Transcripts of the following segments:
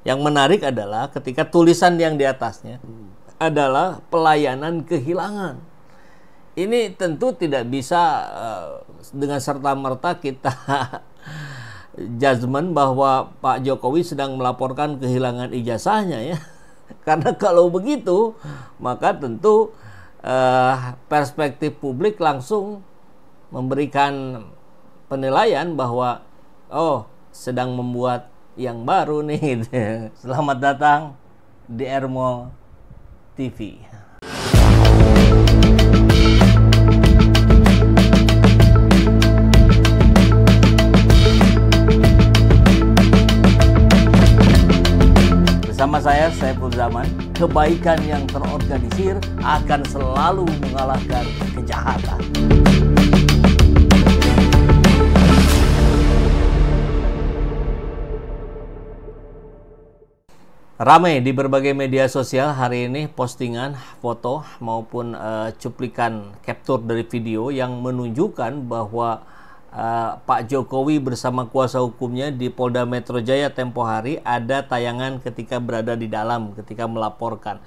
Yang menarik adalah ketika tulisan yang di atasnya adalah pelayanan kehilangan. Ini tentu tidak bisa dengan serta-merta kita judgement bahwa Pak Jokowi sedang melaporkan kehilangan ijazahnya ya. Karena kalau begitu, maka tentu perspektif publik langsung memberikan penilaian bahwa sedang membuat yang baru nih. Selamat datang di Ermo TV. Bersama saya, Saiful Zaman, kebaikan yang terorganisir akan selalu mengalahkan kejahatan. Ramai di berbagai media sosial hari ini postingan, foto maupun cuplikan capture dari video yang menunjukkan bahwa Pak Jokowi bersama kuasa hukumnya di Polda Metro Jaya tempo hari ada tayangan ketika berada di dalam ketika melaporkan.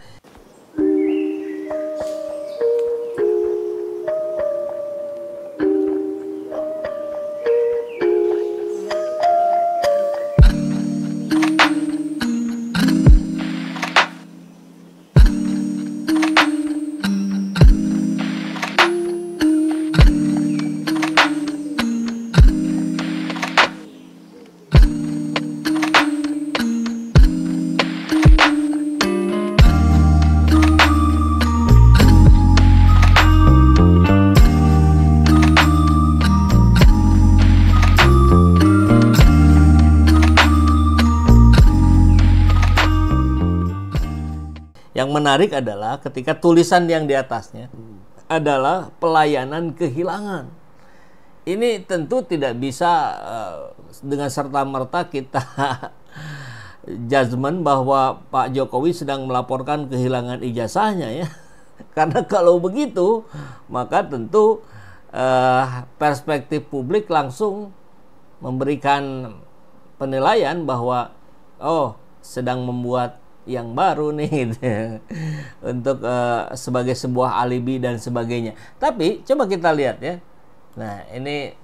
Yang menarik adalah ketika tulisan yang di atasnya adalah pelayanan kehilangan. Ini tentu tidak bisa dengan serta-merta kita judgement bahwa Pak Jokowi sedang melaporkan kehilangan ijazahnya ya. Karena kalau begitu, maka tentu perspektif publik langsung memberikan penilaian bahwa sedang membuat yang baru nih untuk sebagai sebuah alibi dan sebagainya. Tapi coba kita lihat ya. Nah, ini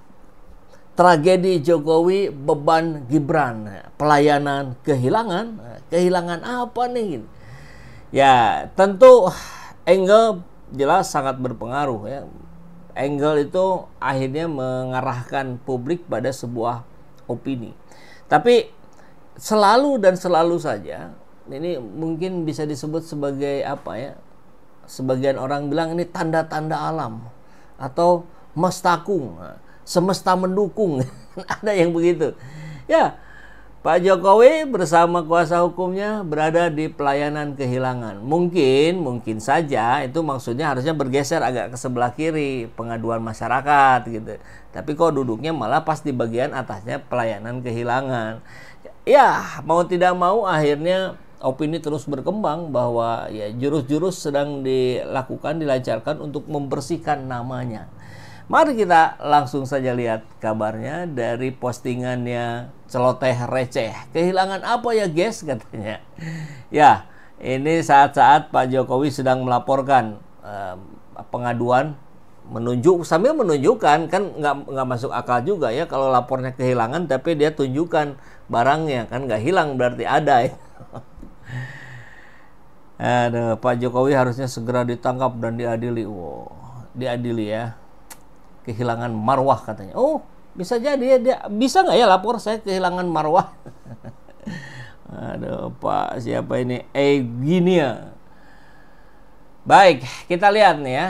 tragedi Jokowi, beban Gibran, pelayanan kehilangan. Kehilangan apa nih? Ya, tentu angle jelas sangat berpengaruh ya. Angle itu akhirnya mengarahkan publik pada sebuah opini. Tapi selalu dan selalu saja ini mungkin bisa disebut sebagai apa ya? Sebagian orang bilang ini tanda-tanda alam atau mestakung, semesta mendukung. Ada yang begitu. Ya, Pak Jokowi bersama kuasa hukumnya berada di pelayanan kehilangan. Mungkin saja itu maksudnya harusnya bergeser agak ke sebelah kiri, pengaduan masyarakat gitu. Tapi kok duduknya malah pas di bagian atasnya pelayanan kehilangan. Ya, mau tidak mau akhirnya opini terus berkembang bahwa ya jurus-jurus sedang dilancarkan untuk membersihkan namanya. Mari kita langsung saja lihat kabarnya dari postingannya celoteh receh. Kehilangan apa ya guys katanya. Ya, ini saat-saat Pak Jokowi sedang melaporkan pengaduan sambil menunjukkan kan nggak masuk akal juga ya kalau lapornya kehilangan tapi dia tunjukkan barangnya kan nggak hilang berarti ada ya. Aduh, Pak Jokowi harusnya segera ditangkap dan diadili. Diadili ya. Kehilangan marwah katanya. Bisa jadi ya, dia bisa nggak ya lapor saya kehilangan marwah? Aduh, Pak siapa ini? Gini ya. Baik, kita lihat nih ya.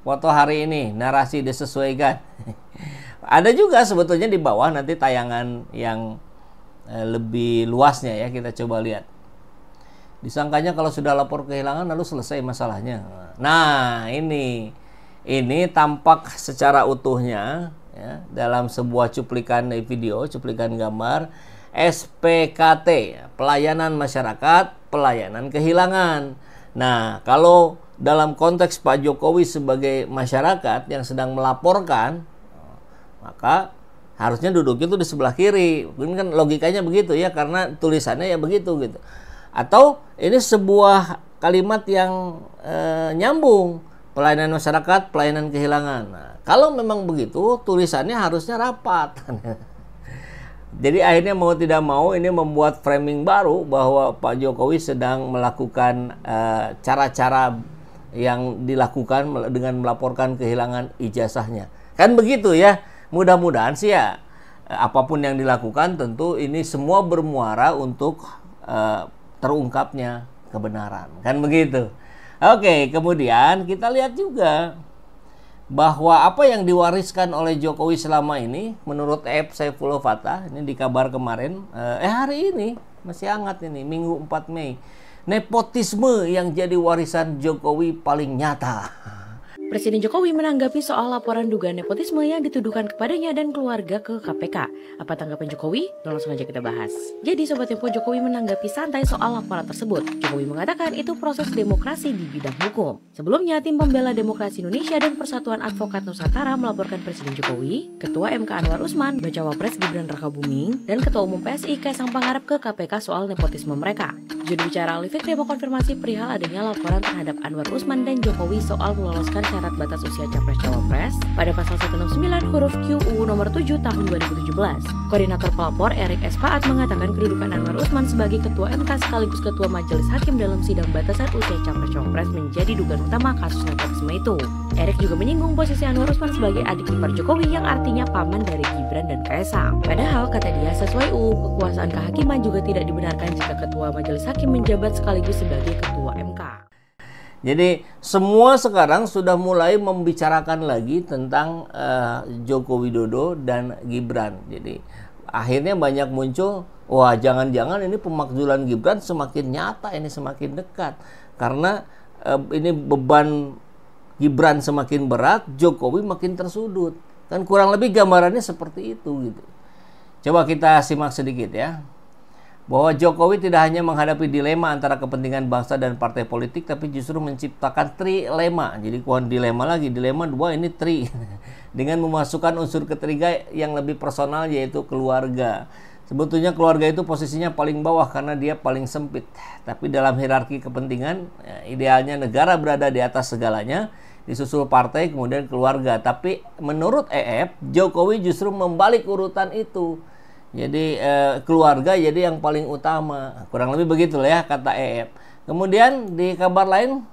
Foto hari ini, narasi disesuaikan. Ada juga sebetulnya di bawah nanti tayangan yang lebih luasnya ya, kita coba lihat. Disangkanya kalau sudah lapor kehilangan lalu selesai masalahnya. Nah, ini tampak secara utuhnya ya, dalam sebuah cuplikan video, cuplikan gambar SPKT, pelayanan masyarakat, pelayanan kehilangan. Nah, kalau dalam konteks Pak Jokowi sebagai masyarakat yang sedang melaporkan, maka Harusnya duduknya tuh di sebelah kiri. Mungkin kan logikanya begitu ya, karena tulisannya ya begitu gitu. Atau ini sebuah kalimat yang nyambung, pelayanan masyarakat, pelayanan kehilangan. Nah, kalau memang begitu, tulisannya harusnya rapat. Jadi akhirnya mau tidak mau ini membuat framing baru bahwa Pak Jokowi sedang melakukan cara-cara yang dilakukan dengan melaporkan kehilangan ijazahnya. Kan begitu ya. Mudah-mudahan sih ya apapun yang dilakukan tentu ini semua bermuara untuk terungkapnya kebenaran. Kan begitu. Oke, kemudian kita lihat juga bahwa apa yang diwariskan oleh Jokowi selama ini menurut Saifullah Fatah, ini di kabar kemarin, hari ini masih hangat ini, Minggu 4 Mei, nepotisme yang jadi warisan Jokowi paling nyata. Presiden Jokowi menanggapi soal laporan dugaan nepotisme yang dituduhkan kepadanya dan keluarga ke KPK. Apa tanggapan Jokowi? Langsung aja kita bahas. Jadi Sobat Info, Jokowi menanggapi santai soal laporan tersebut. Jokowi mengatakan itu proses demokrasi di bidang hukum. Sebelumnya, Tim Pembela Demokrasi Indonesia dan Persatuan Advokat Nusantara melaporkan Presiden Jokowi, Ketua MK Anwar Usman, Bacawa Pres Gibran Rakabuming, dan Ketua Umum PSI Kaisang Pangarep ke KPK soal nepotisme mereka. Juru bicara Ali Fikri mengkonfirmasi perihal adanya laporan terhadap Anwar Usman dan Jokowi soal meloloskan syarat batas usia Capres-Cawapres pada pasal 169 huruf Q UU nomor 7 tahun 2017. Koordinator pelapor Erik S. Paat mengatakan kedudukan Anwar Usman sebagai Ketua MK sekaligus Ketua Majelis Hakim dalam sidang batasan usia Capres-Cawapres menjadi dugaan utama kasus nepotisme itu. Erik juga menyinggung posisi Anwar Usman sebagai adik ipar Jokowi yang artinya paman dari Gibran dan Kaisang. Padahal kata dia sesuai UU kekuasaan kehakiman juga tidak dibenarkan jika Ketua Majelis Hakim menjabat sekaligus sebagai Ketua MK. Jadi semua sekarang sudah mulai membicarakan lagi tentang Joko Widodo dan Gibran. Jadi akhirnya banyak muncul, wah jangan-jangan ini pemakzulan Gibran semakin nyata, ini semakin dekat. Karena ini beban Gibran semakin berat, Jokowi makin tersudut. Kan kurang lebih gambarannya seperti itu gitu. Coba kita simak sedikit ya. Bahwa Jokowi tidak hanya menghadapi dilema antara kepentingan bangsa dan partai politik, tapi justru menciptakan trilema. Jadi bukan dilema lagi, dilema 2, ini tri. Dengan memasukkan unsur ketiga yang lebih personal, yaitu keluarga. Sebetulnya keluarga itu posisinya paling bawah karena dia paling sempit. Tapi dalam hierarki kepentingan, idealnya negara berada di atas segalanya, disusul partai, kemudian keluarga. Tapi menurut Jokowi justru membalik urutan itu. Jadi keluarga jadi yang paling utama. Kurang lebih begitulah ya kata Kemudian di kabar lain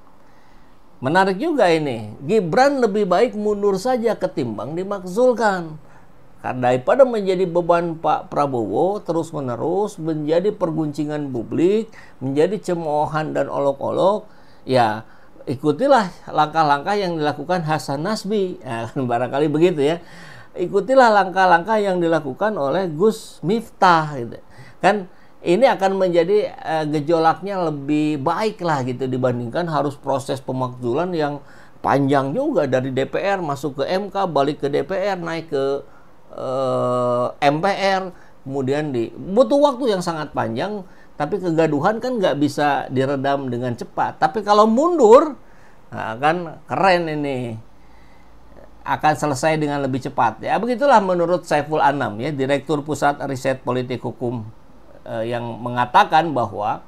menarik juga ini. Gibran lebih baik mundur saja ketimbang dimakzulkan. Karena daripada menjadi beban Pak Prabowo terus-menerus menjadi perguncingan publik, menjadi cemoohan dan olok-olok, ya ikutilah langkah-langkah yang dilakukan Hasan Nasbi. Nah, barangkali begitu ya. Ikutilah langkah-langkah yang dilakukan oleh Gus Miftah gitu. Kan ini akan menjadi gejolaknya lebih baik lah gitu dibandingkan harus proses pemakzulan yang panjang juga dari DPR masuk ke MK, balik ke DPR, naik ke MPR, kemudian butuh waktu yang sangat panjang, tapi kegaduhan kan nggak bisa diredam dengan cepat. Tapi kalau mundur, nah kan keren ini. Akan selesai dengan lebih cepat. Ya begitulah menurut Saiful Anam ya, Direktur Pusat Riset Politik Hukum yang mengatakan bahwa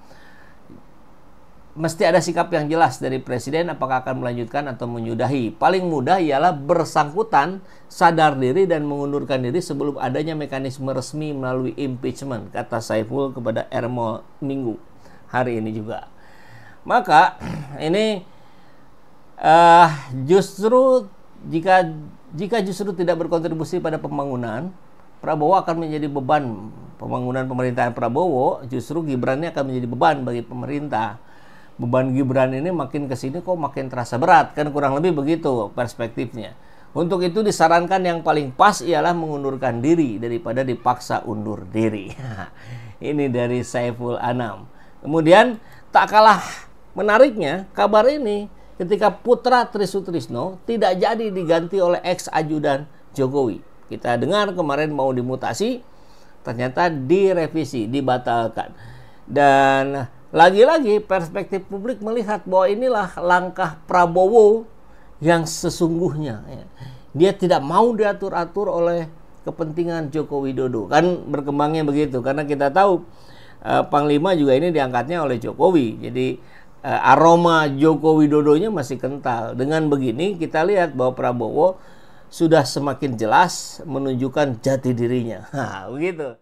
mesti ada sikap yang jelas dari Presiden apakah akan melanjutkan atau menyudahi. Paling mudah ialah bersangkutan sadar diri dan mengundurkan diri sebelum adanya mekanisme resmi melalui impeachment, kata Saiful kepada Ermol Minggu hari ini juga. Maka ini justru jika justru tidak berkontribusi pada pembangunan, Prabowo akan menjadi beban. Pembangunan pemerintahan Prabowo, justru Gibran ini akan menjadi beban bagi pemerintah. Beban Gibran ini makin kesini kok makin terasa berat, kan kurang lebih begitu perspektifnya. Untuk itu disarankan yang paling pas ialah mengundurkan diri daripada dipaksa undur diri. Ini dari Saiful Anam. Kemudian tak kalah menariknya kabar ini, ketika putra Trisutrisno tidak jadi diganti oleh ex-ajudan Jokowi. Kita dengar kemarin mau dimutasi, ternyata direvisi, dibatalkan. Dan lagi-lagi perspektif publik melihat bahwa inilah langkah Prabowo yang sesungguhnya. Dia tidak mau diatur-atur oleh kepentingan Joko Widodo. Kan berkembangnya begitu, karena kita tahu Panglima juga ini diangkatnya oleh Jokowi. Jadi aroma Joko Widodonya masih kental. Dengan begini kita lihat bahwa Prabowo sudah semakin jelas menunjukkan jati dirinya. Nah, begitu.